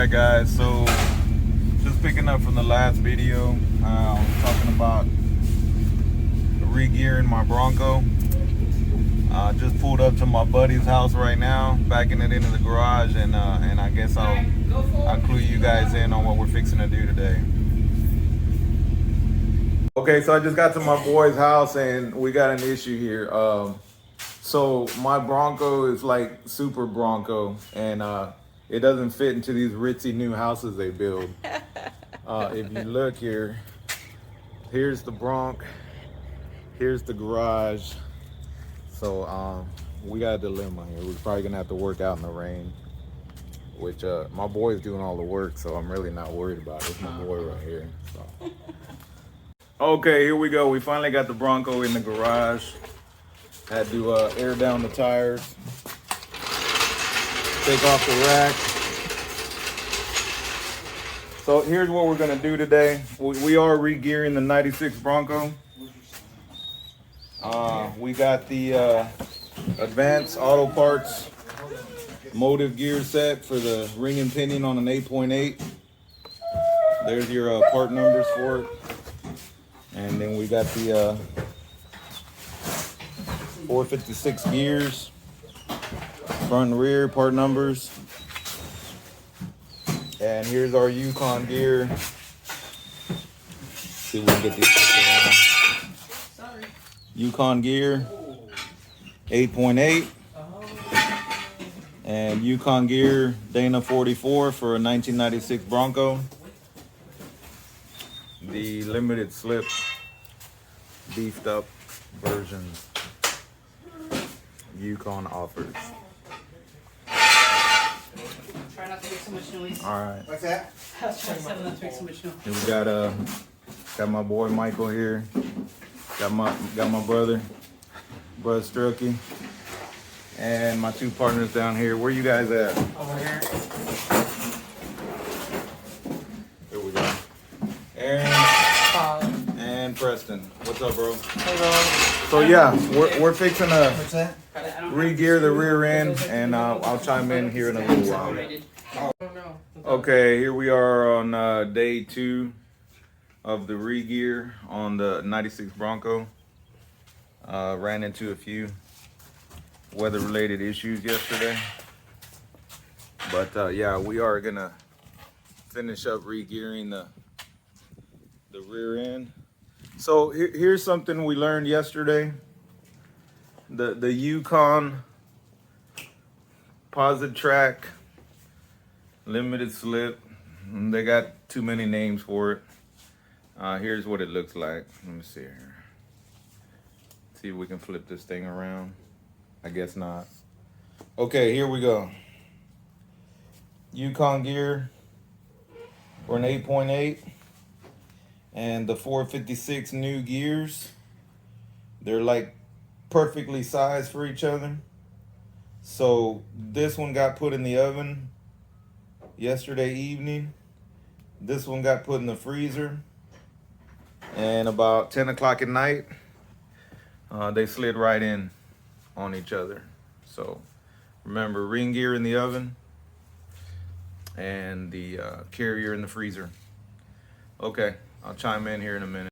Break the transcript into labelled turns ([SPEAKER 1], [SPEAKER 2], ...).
[SPEAKER 1] Alright guys, so just picking up from the last video, I was talking about re-gearing my Bronco. Just pulled up to my buddy's house right now, backing it into the garage, and I guess I'll clue you guys in on what we're fixing to do today. Okay, so I just got to my boy's house and we got an issue here. So my Bronco is like super Bronco, and it doesn't fit into these ritzy new houses they build. If you look here, here's the Bronc, here's the garage. So we got a dilemma here. We're probably gonna have to work out in the rain, which my boy's doing all the work, so I'm really not worried about it. It's my boy right here. So. Okay, here we go. We finally got the Bronco in the garage. Had to air down the tires, take off the rack. So here's what we're gonna do today. We are re-gearing the 96 Bronco. We got the Advanced Auto Parts motive gear set for the ring and pinion on an 8.8. There's your part numbers for it. And then we got the 456 gears, front and rear part numbers. And here's our Yukon gear. See if we can get these around. Sorry. Yukon gear, 8.8. And Yukon gear, Dana 44 for a 1996 Bronco. The limited slip, beefed up version Yukon offers.
[SPEAKER 2] Try not to make so much noise.
[SPEAKER 1] All right.
[SPEAKER 3] What's that?
[SPEAKER 2] I was trying to not to make so much noise.
[SPEAKER 1] Here we got my boy Michael here. Got my brother Strokey, and my two partners down here. Where you guys at?
[SPEAKER 2] Over here.
[SPEAKER 1] Here we go. Aaron and Preston. What's up, bro?
[SPEAKER 2] Hello.
[SPEAKER 1] So yeah, we're fixing to
[SPEAKER 3] What's that?
[SPEAKER 1] re-gear the rear end, and I'll chime in here in a little while. Okay, here we are on day 2 of the re-gear on the 96 Bronco. Ran into a few weather-related issues yesterday, but yeah, we are gonna finish up re-gearing the rear end. So here's something we learned yesterday. The Yukon Posit Track limited slip, they got too many names for it. Here's what it looks like. Let me see here. See if we can flip this thing around. I guess not. Okay, here we go. Yukon gear for an 8.8 and the 456 new gears. They're like perfectly sized for each other. So this one got put in the oven yesterday evening. This one got put in the freezer, and about 10 o'clock at night, they slid right in on each other. So remember, ring gear in the oven and the carrier in the freezer. Okay, I'll chime in here in a minute.